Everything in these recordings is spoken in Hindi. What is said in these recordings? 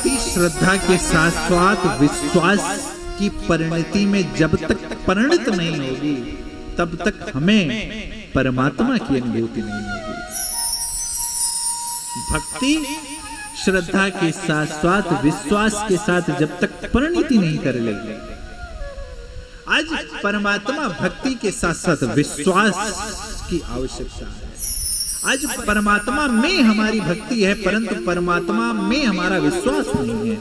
भक्ति श्रद्धा के साथ साथ विश्वास की परिणति में जब तक परिणत नहीं होगी तब तक हमें परमात्मा की अनुभूति नहीं होगी। भक्ति श्रद्धा के साथ साथ विश्वास के साथ जब तक परिणति नहीं कर लेगी, आज परमात्मा भक्ति के साथ साथ विश्वास की आवश्यकता है। आज परमात्मा में हमारी भक्ति है परंतु परमात्मा में हमारा विश्वास नहीं है।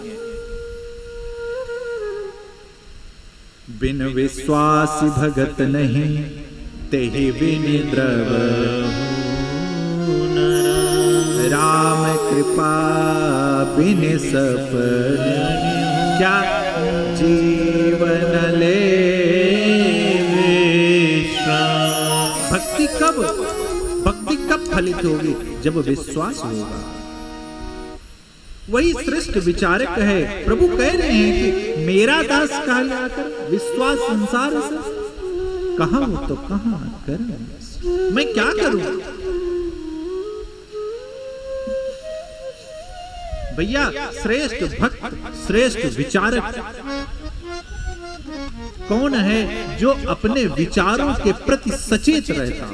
बिन विश्वास भगत नहीं तेहि बिन द्रवहु राम कृपा बिन सफल क्या जीवन ले विश्राम। भक्ति कब फलित होगी? जब विश्वास होगा। वही श्रेष्ठ विचारक है। प्रभु कह रहे हैं कि मेरा दास काल आकर विश्वास संसार से कहां हो तो कहां कर, मैं क्या करूं? भैया श्रेष्ठ भक्त श्रेष्ठ विचारक कौन है? जो अपने विचारों के प्रति सचेत रहता।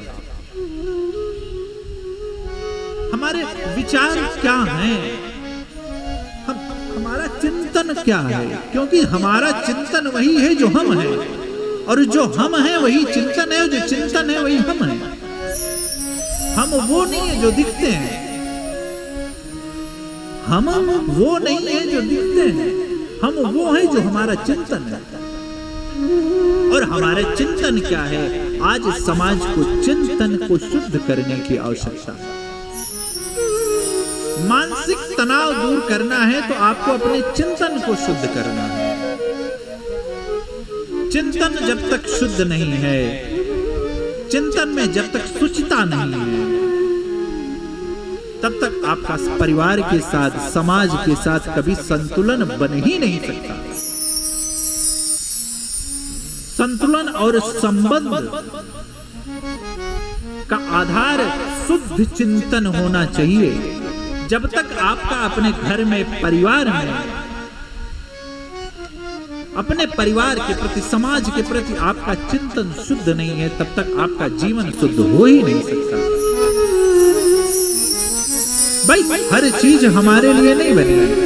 हमारे विचार क्या हैं? हमारा चिंतन क्या है? क्योंकि हमारा चिंतन वही है जो हम हैं, और जो हम हैं वही चिंतन है, जो चिंतन है वही हम हैं। हम वो नहीं है जो दिखते हैं, हम वो नहीं है जो दिखते हैं, हम वो है जो हमारा चिंतन है। और हमारे चिंतन क्या है? आज समाज को चिंतन को शुद्ध करने की आवश्यकता है। मानसिक तनाव दूर करना है तो आपको अपने चिंतन को शुद्ध करना है। चिंतन जब तक शुद्ध नहीं है, चिंतन में जब तक शुचिता नहीं है, तब तक आपका परिवार के साथ समाज के साथ कभी संतुलन बन ही नहीं सकता। संतुलन और संबंध का आधार शुद्ध चिंतन होना चाहिए। जब तक आपका अपने घर में परिवार में अपने परिवार के प्रति समाज के प्रति आपका चिंतन शुद्ध नहीं है तब तक आपका जीवन शुद्ध हो ही नहीं सकता। भाई हर चीज हमारे लिए नहीं बनी है।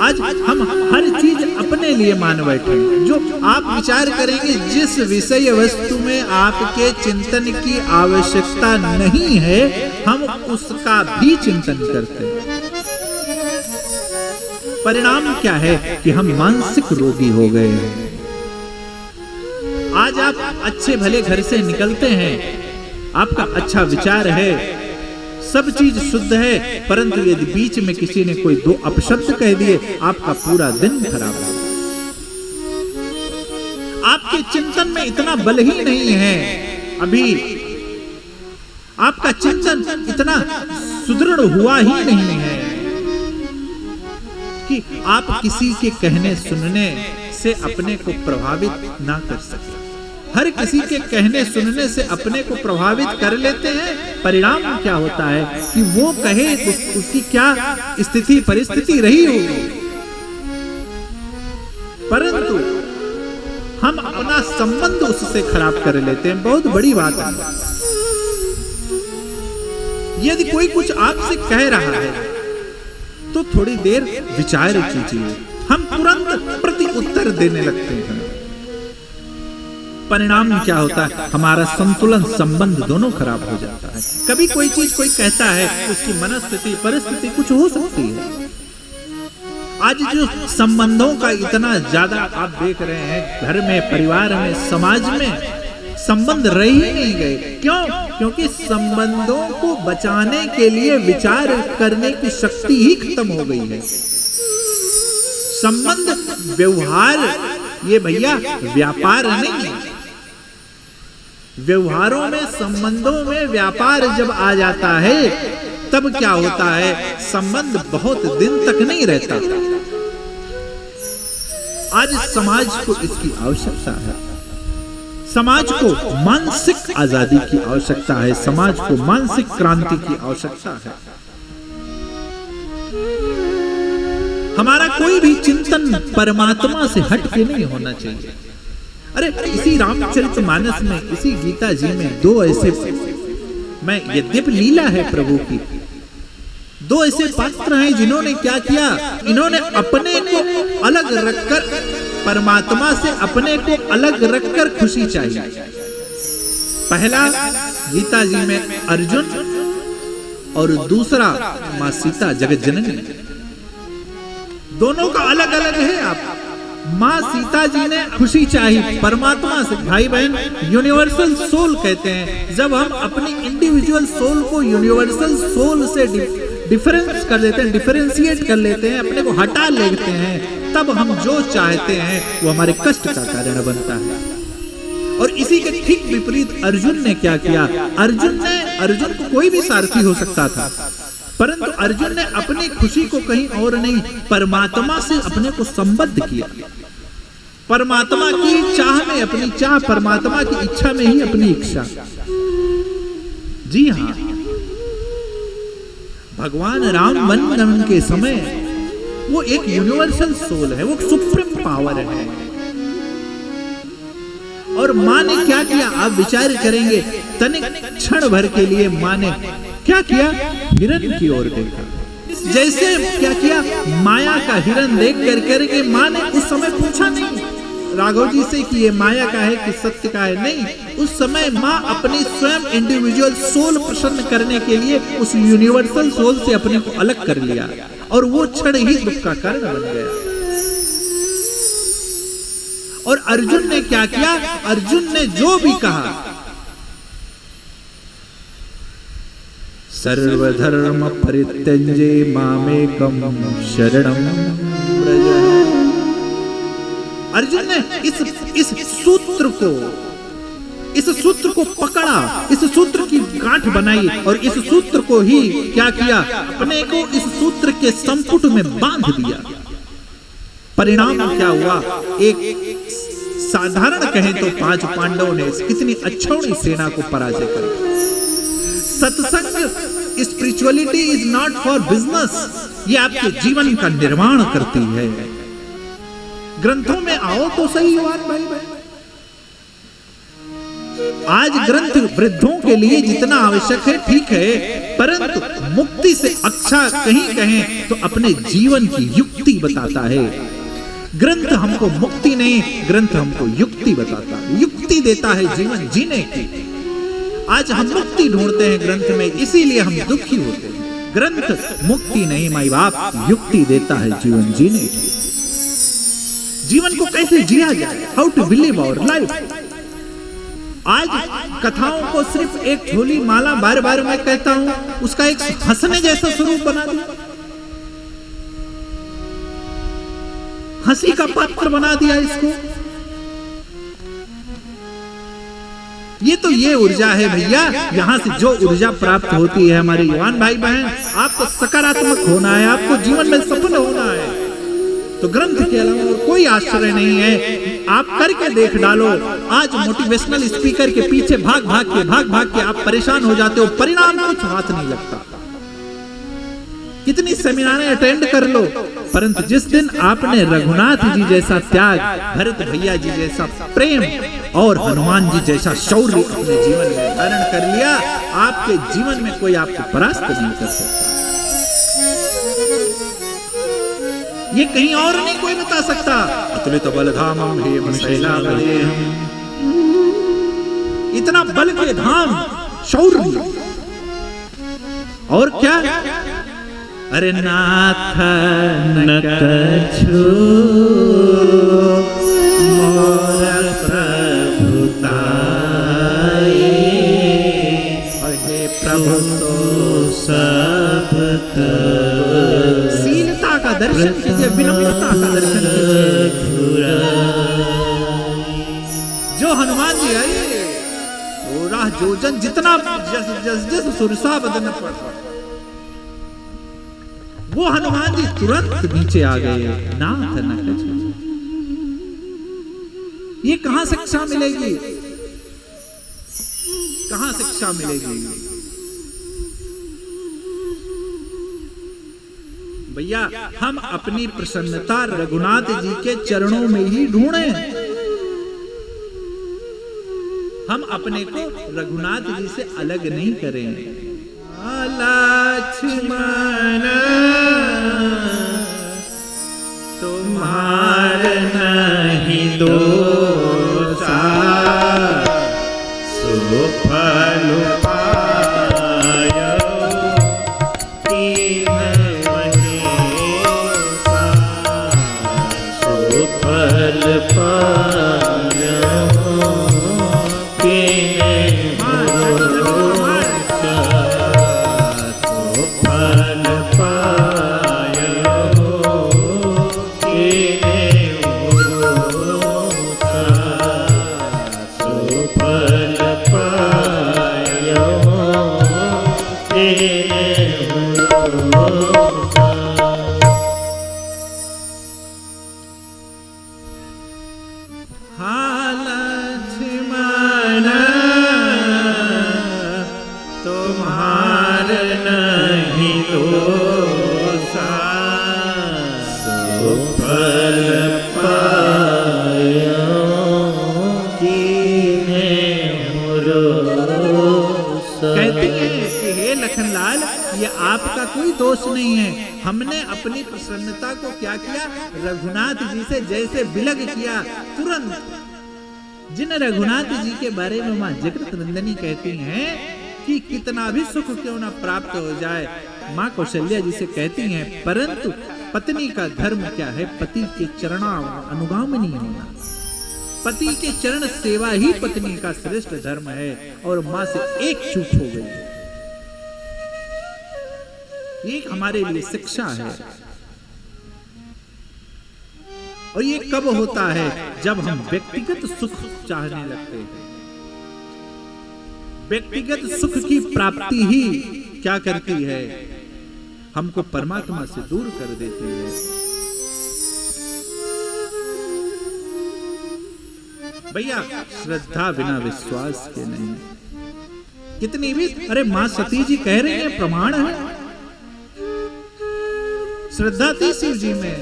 आज हम हर चीज अपने लिए मान बैठे। जो आप विचार करेंगे जिस विषय वस्तु में आपके चिंतन की आवश्यकता नहीं है हम उसका भी चिंतन करते हैं। परिणाम क्या है कि हम मानसिक रोगी हो गए हैं। आज आप अच्छे भले घर से निकलते हैं, आपका अच्छा विचार है, सब चीज शुद्ध है, परंतु यदि बीच में किसी ने कोई दो अपशब्द कह दिए आपका पूरा दिन खराब हो। आपके चिंतन में इतना बल ही नहीं है, अभी आपका चिंतन इतना सुदृढ़ हुआ ही नहीं है कि आप किसी के कहने सुनने से अपने को प्रभावित ना कर सके। हर किसी के कहने सुनने से अपने को प्रभावित कर लेते हैं। परिणाम क्या होता है कि वो कहे उसकी क्या स्थिति परिस्थिति रही होगी, परंतु हम अपना संबंध उससे खराब कर लेते हैं। बहुत बड़ी बात है। यदि कोई कुछ आपसे कह रहा है तो थोड़ी देर विचार कीजिए। हम तुरंत प्रति उत्तर देने लगते हैं। परिणाम क्या होता है? हमारा संतुलन संबंध दोनों खराब हो जाता है। कभी कोई चीज कोई कहता है, उसकी मनस्थिति परिस्थिति कुछ हो सकती है। आज जो संबंधों का इतना ज्यादा आप देख रहे हैं, घर में परिवार में समाज में संबंध रह ही नहीं गए। क्यों? क्योंकि संबंधों को बचाने के लिए विचार करने की शक्ति ही खत्म हो गई है। संबंध व्यवहार, ये भैया व्यापार नहीं है। व्यवहारों में संबंधों में व्यापार जब आ जाता है तब क्या होता है? संबंध बहुत दिन तक नहीं रहता। आज समाज को इसकी आवश्यकता है। समाज को मानसिक आजादी की आवश्यकता है। समाज को मानसिक क्रांति की आवश्यकता है। हमारा कोई भी चिंतन परमात्मा से हट के नहीं होना चाहिए। अरे इसी रामचरितमानस में, इसी गीता जी में दो ऐसे, मैं यद्यपि लीला है प्रभु की, दो ऐसे पात्र हैं जिन्होंने क्या किया, इन्होंने अपने को अलग रखकर, परमात्मा से अपने को अलग रखकर खुशी चाहिए। पहला गीता जी में अर्जुन और दूसरा मां सीता जगत जननी, दोनों का अलग अलग है। आप मां सीता जी ने खुशी चाहिए परमात्मा से। भाई बहन, यूनिवर्सल सोल कहते हैं, जब हम अपनी इंडिविजुअल सोल को यूनिवर्सल सोल से डिफरेंस कर लेते हैं, डिफरेंशिएट कर लेते हैं, अपने को हटा लेते हैं, तब हम जो चाहते हैं वो हमारे कष्ट का कारण बनता है। और इसी के ठीक विपरीत अर्जुन ने क्या किया, अर्जुन को कोई भी सारथी हो सकता था, परंतु अर्जुन ने अपनी खुशी को कहीं और नहीं, परमात्मा से अपने को संबद्ध किया। परमात्मा की चाह में अपनी चाह, परमात्मा की इच्छा में ही अपनी इच्छा। जी हाँ, भगवान राम वन गमन के समय वो एक यूनिवर्सल सोल है, वो सुप्रीम पावर है। और मां ने क्या किया, आप विचार करेंगे, तनिक क्षण भर के लिए मां ने क्या किया, हिरण की ओर देखा। जैसे क्या किया, माया का हिरण देख करके मां ने उस समय पूछा नहीं राघव जी से कि ये माया का है कि सत्य का है, नहीं। उस समय मां अपनी स्वयं इंडिविजुअल सोल प्रसन्न करने के लिए उस यूनिवर्सल सोल से अपने को अलग कर लिया, और वो क्षण ही दुख का कारण बन गया। और अर्जुन ने क्या किया, अर्जुन ने जो भी कहा, सर्वधर्म परित्यज्य मामेकम शरणं व्रज। अर्जुन ने इस सूत्र को पकड़ा, इस सूत्र की गांठ बनाई, और इस सूत्र को ही क्या किया, अपने को इस सूत्र के संपुट में बांध दिया। परिणाम क्या हुआ, एक साधारण कहें तो 5 पांडवों ने कितनी अच्छौड़ी सेना को पराजय कर। सत्संग, spirituality is not for business, ये आपके जीवन का निर्माण करती है। ग्रंथों में आओ तो सही बात भाई बहन, आज ग्रंथ वृद्धों के लिए जितना आवश्यक है ठीक है, परंतु मुक्ति से अच्छा कहीं कहें तो अपने जीवन की युक्ति बताता है। ग्रंथ हमको मुक्ति नहीं, ग्रंथ हमको युक्ति बताता है, युक्ति देता है जीवन जीने की। आज हम मुक्ति ढूंढते हैं ग्रंथ में, इसीलिए हम दुखी होते हैं। ग्रंथ मुक्ति नहीं माई बाप, युक्ति देता है जीवन जीने की। जीवन को कैसे जिया जाए, how to live our life. आज कथाओं को सिर्फ एक झोली माला बार बार मैं कहता हूं, उसका एक हंसने जैसा स्वरूप बना दिया, हंसी का पात्र बना दिया इसको। ये ऊर्जा है भैया, यहां से जो ऊर्जा प्राप्त होती है हमारे युवान भाई बहन, आपको सकारात्मक होना है, आपको जीवन में सफल होना है, तो ग्रंथ के अलावा कोई आश्रय नहीं है। आप करके देख डालो। आज मोटिवेशनल स्पीकर के पीछे भाग भाग के आप परेशान हो जाते हो, परिणाम कुछ हाथ नहीं लगता। कितनी सेमिनारें अटेंड कर लो, परंतु जिस दिन आपने रघुनाथ जी जैसा त्याग, भरत भैया जी जैसा प्रेम और हनुमान जी जैसा शौर्य अपने जीवन में धारण कर लिया, आपके जीवन में कोई आपको परास्त नहीं कर सकता। ये कहीं और नहीं कोई बता सकता। अतुलित बलधामं हेम शैलावलेहं, इतना बल के धाम शौर्य। और क्या, अरे नाथ न कछु मोर प्रभुताए, हे प्रभु तो सब शीलता का दर्शन कीजिए, विनम्रता का दर्शन कीजिए। जो हनुमान जी आए, जो जन जितना जस सुरसा बदन पड़, वो हनुमान जी तुरंत नीचे आ गए। नाथ न कछु, ये कहां शिक्षा मिलेगी, कहां शिक्षा मिलेगी भैया हम अपनी प्रसन्नता रघुनाथ जी के चरणों में ही ढूंढें। हम अपने को रघुनाथ जी से अलग नहीं करें। लक्ष्मण तुम्हार नहीं दोषा, सुफल पायो तीन महेशा, सुफल पायो तीन भरोसा, सुफल पायो तीन भरोसा, सुफल पायो तीन भरोसा। लक्ष्मण तुम्हार नहीं दोषा, सुफल पायो कीन्हे भरोसा। कहती है कि हे लखनलाल, ये आपका कोई दोष नहीं है। हमने अपनी प्रसन्नता को क्या किया, रघुनाथ जी से जैसे विलग किया, तुरंत जिन रघुनाथ जी के बारे में मां जगत नंदिनी कहती हैं कि कितना भी सुख क्यों ना प्राप्त हो जाए, मां कौशल्या जी से कहती हैं परंतु पत्नी का धर्म क्या है, पति के चरण अनुगामिनी होना, पति के चरण सेवा ही पत्नी का श्रेष्ठ धर्म है। और मां से एक चूक हो गई, ये हमारे लिए शिक्षा है। और ये कब होता है, जब हम व्यक्तिगत सुख चाहने लगते हैं। व्यक्तिगत सुख की प्राप्ति ही क्या करती है, हमको परमात्मा से दूर कर देती है। भैया श्रद्धा बिना विश्वास के नहीं। कितनी भी, अरे मां सती जी कह रही है, प्रमाण है, श्रद्धा थी शिव जी में।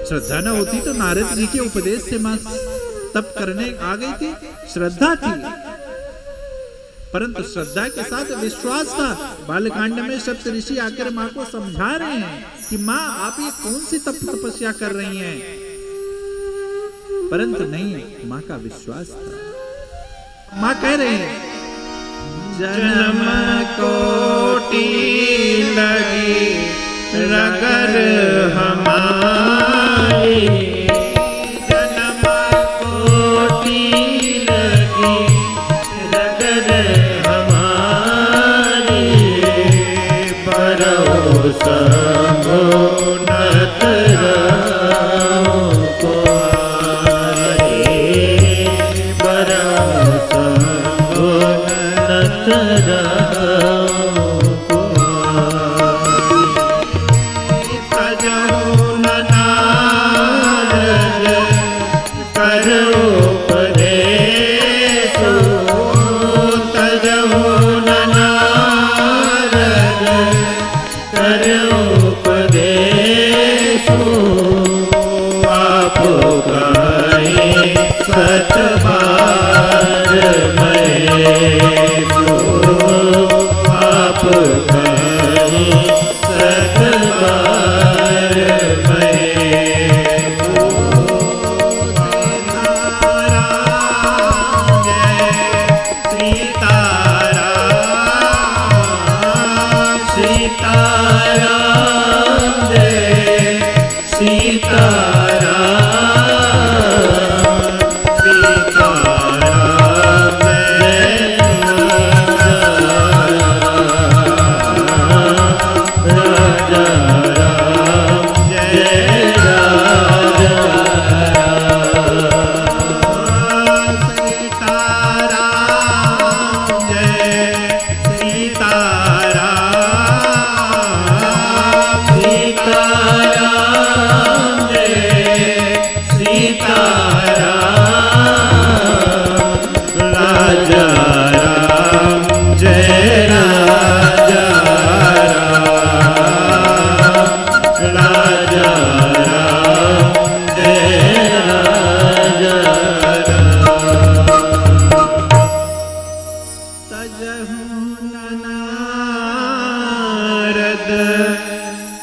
श्रद्धा न होती तो नारद जी के उपदेश से मां तप करने आ गई थी, श्रद्धा थी। परंतु श्रद्धा के साथ विश्वास था। बालकांड में सप्त ऋषि आकर मां को समझा रहे हैं कि मां आप ये कौन सी तपस्या कर रही हैं, परंतु नहीं, मां का विश्वास था। मां कह रहे हैं जन्म कोटि लगी रगर हमारी, जन्म कोटि लगी रगर हमारी, भरोसा नत राम कुआरे, भरोसा नत राम कुआरे। तजहु नारद करो उपदेश, तजहु नारद करो उपदेश, आप गाए सतबार महेशो, आप गाए सतबार महेशो। सीताराम जय सीताराम, सीताराम जय सीताराम, सीताराम जय राजा राम जय राजा राम, सीताराम जय सीताराम, सीताराम जय सीताराम, राजा राम जय राजा राम।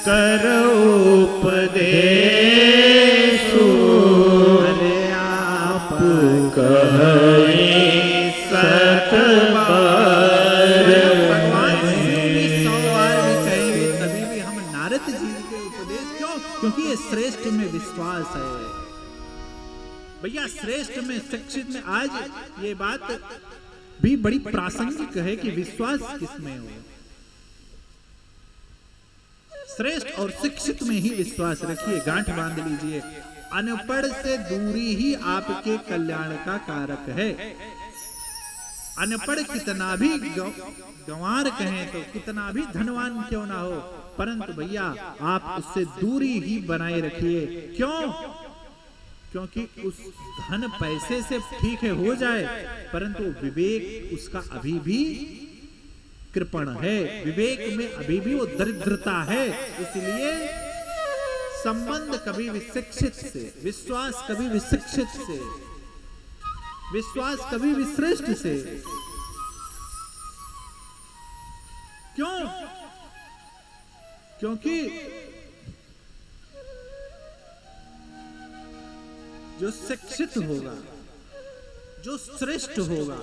करो उपदेश, अरे आप कहे सत बार। भगवान शिव भी 100 बार भी कहेंगे तभी भी हम नारद जी के उपदेश क्यों? क्योंकि ये श्रेष्ठ में विश्वास है भैया, श्रेष्ठ में शिक्षित में। आज ये बात भी बड़ी प्रासंगिक है कि विश्वास किसमें हो। श्रेष्ठ और शिक्षित में ही विश्वास रखिए, गांठ बांध लीजिए। अनपढ़ से दूरी ही आपके कल्याण का कारक है। अनपढ़ कितना भी गंवार कहें तो कितना भी धनवान क्यों ना हो, परंतु भैया आप उससे दूरी ही बनाए रखिए। क्यों? क्योंकि उस धन पैसे से ठीक है हो जाए, परंतु विवेक उसका अभी भी कृपण है, विवेक में अभी भी वो दरिद्रता है। इसलिए संबंध कभी विशिक्षित से, विश्वास कभी विशिक्षित से, विश्वास कभी विश्रेष्ठ से। क्यों? क्योंकि जो शिक्षित होगा, जो श्रेष्ठ होगा,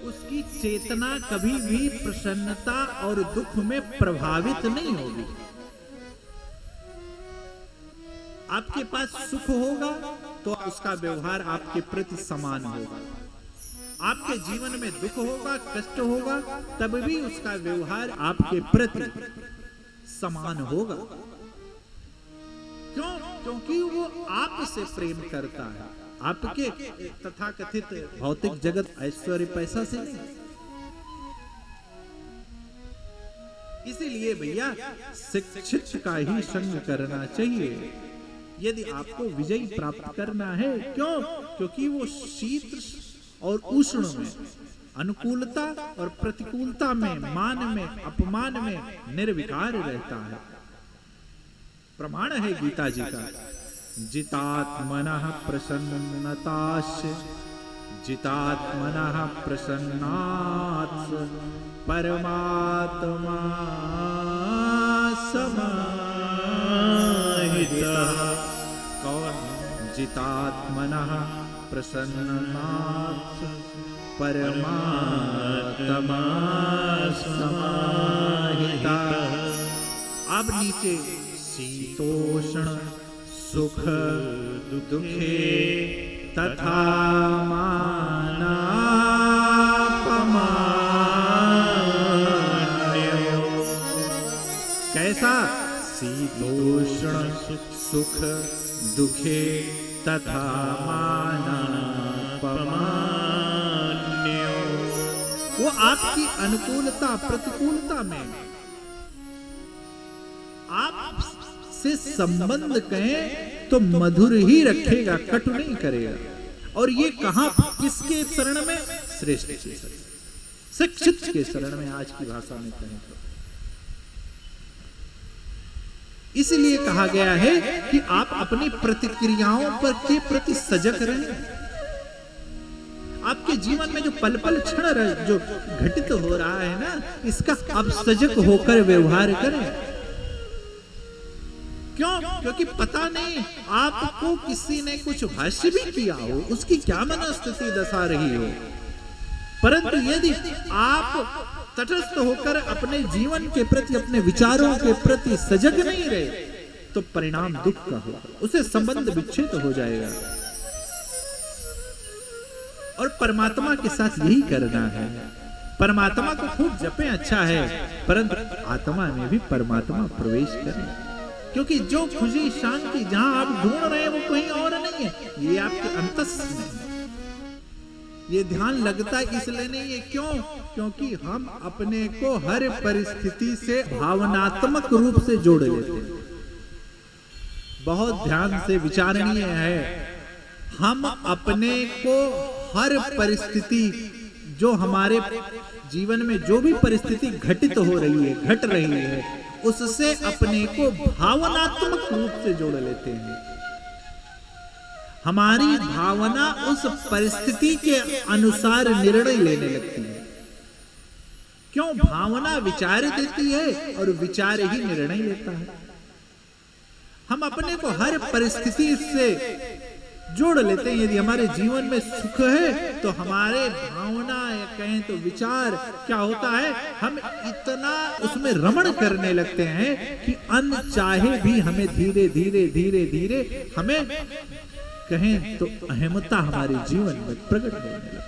उसकी चेतना कभी भी प्रसन्नता और दुख में प्रभावित नहीं होगी। आपके पास सुख होगा तो उसका व्यवहार आपके प्रति समान होगा। आपके जीवन में दुख होगा, कष्ट होगा, तब भी उसका व्यवहार आपके प्रति समान होगा। क्यों? क्योंकि वो आपसे प्रेम करता है, आपके तथाकथित भौतिक जगत ऐश्वर्य पैसा से नहीं। इसीलिए भैया शिक्षित का ही संग करना चाहिए यदि आपको विजय प्राप्त करना है। क्यों? क्योंकि वो शीत और उष्ण में, अनुकूलता और प्रतिकूलता में, मान में, अपमान में निर्विकार रहता है। प्रमाण है गीता जी का, जितात्मनः प्रसन्नतास्य, जितात्मनः प्रसन्नात् परमात्मा समाहितः। कौन? जितात्मनः प्रसन्नात् परमात्मा समाहितः। अब नीचे शीतोष्ण सुख दुखे तथा मानापमान्यो। कैसा? शीतोष्ण सुख दुखे तथा मानापमान्यो। वो आपकी अनुकूलता प्रतिकूलता में आप से संबंध कहें तो मधुर ही रखेगा, कटु नहीं करेगा। और ये कहां, किसके शरण में? श्रेष्ठ के शरण, शिक्षित के शरण में, आज की भाषा में कहें तो। इसलिए कहा गया है कि आप अपनी प्रतिक्रियाओं पर के प्रति सजग रहें। आपके जीवन में जो पल पल क्षण जो घटित हो रहा है ना, इसका आप सजग होकर व्यवहार करें। क्यों? क्योंकि पता नहीं आपको किसी ने कुछ भाष्य भी किया हो, उसकी क्या मनस्थिति दशा रही हो, परंतु यदि आप तटस्थ होकर अपने जीवन के प्रति, अपने विचारों के प्रति सजग नहीं रहे, तो परिणाम दुख का होगा, उसे संबंध विच्छेद हो जाएगा। और परमात्मा के साथ यही करना है। परमात्मा को खूब जपें, अच्छा है, परंतु आत्मा में भी परमात्मा प्रवेश करें। क्योंकि जो खुशी शांति जहां आप ढूंढ रहे हैं वो कहीं और नहीं है, ये आपके अंतस में है। ये ध्यान लगता इसलिए नहीं है, क्यों? क्योंकि हम अपने को हर परिस्थिति से भावनात्मक रूप से जोड़ लेते हैं। बहुत ध्यान से विचारणीय है। हम अपने को हर परिस्थिति, जो हमारे जीवन में जो भी परिस्थिति घटित हो रही है, घट रही है, उससे अपने को भावनात्मक रूप से जोड़ लेते हैं। हमारी भावना उस परिस्थिति के अनुसार निर्णय लेने लगती है। क्यों? भावना विचार देती है और विचार ही निर्णय लेता है। हम अपने को हर परिस्थिति से जोड़ लेते हैं। यदि हमारे जीवन में सुख है तो हमारे भावना या कहें तो विचार क्या होता है, हम इतना उसमें रमण करने लगते हैं कि अनचाहे भी हमें धीरे धीरे धीरे धीरे हमें कहें तो अहमता हमारे जीवन में प्रकट होने लगती है।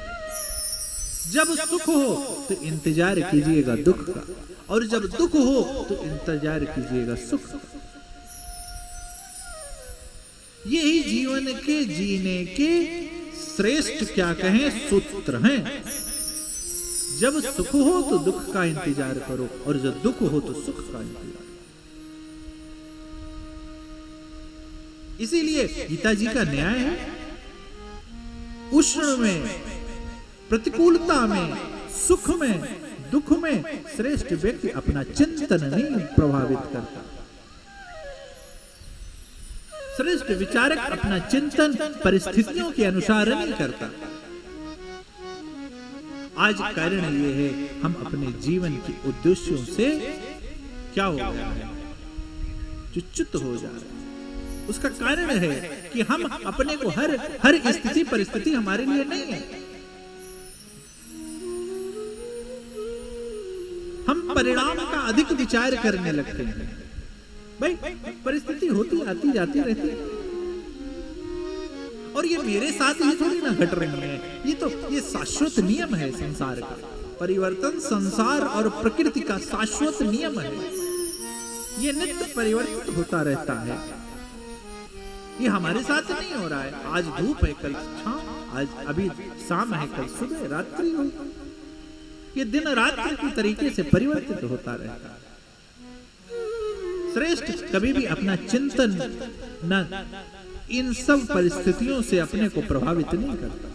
जब सुख हो तो इंतजार कीजिएगा दुख का, और जब दुख हो तो इंतजार कीजिएगा सुख का। यही जीवन के जीने के श्रेष्ठ क्या कहें सूत्र हैं। जब सुख हो तो दुख का इंतजार करो, और जब दुख हो तो सुख का इंतजार। इसीलिए गीता जी का न्याय है, उष्ण में, प्रतिकूलता में, सुख में, दुख में श्रेष्ठ व्यक्ति अपना चिंतन नहीं प्रभावित करता। श्रेष्ठ विचारक अपना चिंतन परिस्थितियों के अनुसार नहीं करता। आज कारण यह है, हम अपने जीवन के उद्देश्यों से क्या हो गया है, जो च्युत हो जा रहे हैं। उसका कारण है कि हम अपने को हर स्थिति परिस्थिति हमारे लिए नहीं है। हम परिणाम का अधिक विचार करने लगते हैं। भाई परिस्थिति होती आती जाती रहती है, और ये मेरे साथ ही थोड़ी ना घट रही है। ये शाश्वत नियम है संसार का। परिवर्तन संसार और प्रकृति का शाश्वत नियम है। ये नित्य परिवर्तित होता रहता है। ये हमारे साथ नहीं हो रहा है। आज धूप है, कल छांव, आज अभी शाम है, कल सुबह रात्रि हो। ये दिन रात्रि की तरीके से परिवर्तित होता रहता है। श्रेष्ठ कभी भी अपना चिंतन न इन सब परिस्थितियों से अपने को प्रभावित नहीं करता।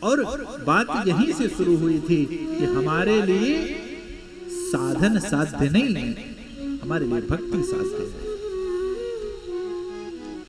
और बात यहीं से शुरू हुई थी कि हमारे लिए साधन साध्य नहीं है, हमारे लिए भक्ति साध्य है।